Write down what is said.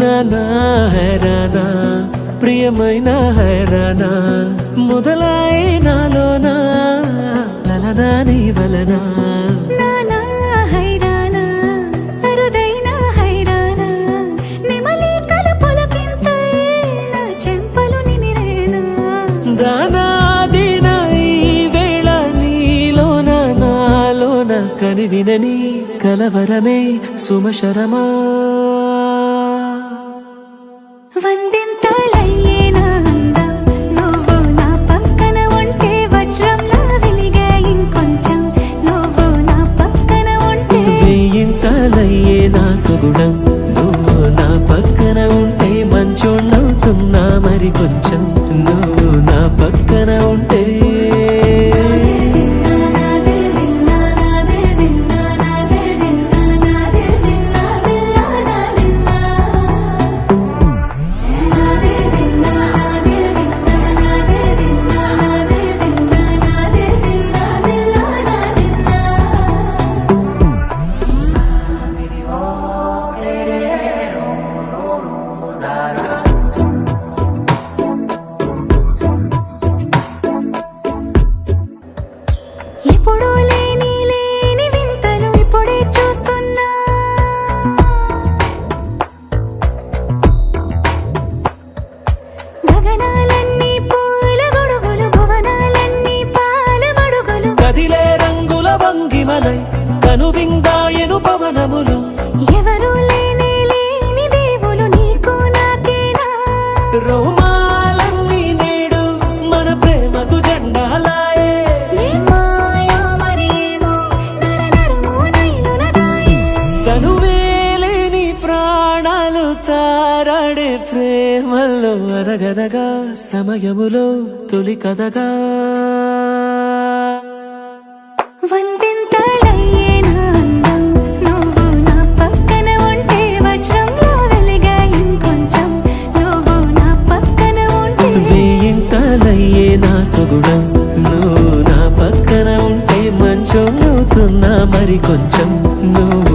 నానా హైరానా ప్రియమైన హైరానా మొదలై నాలోనా లలనా నీ వలనా నానా హైరానా అరుదైన హైరానా నెమలి కలుపులకింతై నా చెంపలు నిమిరేనా దానా దినా ఈ వేళ నీలోన నాలోన కనివినని కలవరమే సుమశరమా వందింతలయ్యే నా అందం నువ్వు నా పక్కన ఉంటే వజ్రంలా వెలిగే ఇంకొంచెం నువ్వు నా పక్కన ఉంటే వేయింతలయ్యే నా సుగుణం నువ్వు నా పక్కన ఉంటే మంచోళ్ళవుతున్నా మరి కొంచెం నువ్వు నా పక్కన ఉంటే ఎప్పుడూ లేని వింతలు ఇప్పుడే చూస్తున్నా గగనాలన్నీ పూల గొడుగులు భువనాలన్నీ పాల మడుగులు కదిలే రంగుల భంగిమలై కనువిందాయను పవనములు ఎవరూ లేని దేవులు నీకు నాకేనా రోమాలన్నీ నేడు మన ప్రేమకు జెండాలాయే ఏ మాయో మరి ఏమో నరనరమో నైలునదాయే కనువేలేని ప్రాణాలు తారాడే ప్రేమల్లో అదగదగా సమయములో తొలి కదగా వందింతలయ్యే నా అందం నువ్వు నా పక్కన ఉంటే వజ్రంలా వెలిగే ఇంకొంచెం నువ్వు నా పక్కన ఉంటే వేయింతలయ్యే నా సుగుణం నువ్వు నా పక్కన ఉంటే మంచోళ్ళవుతున్నా మరి కొంచెం నువ్వు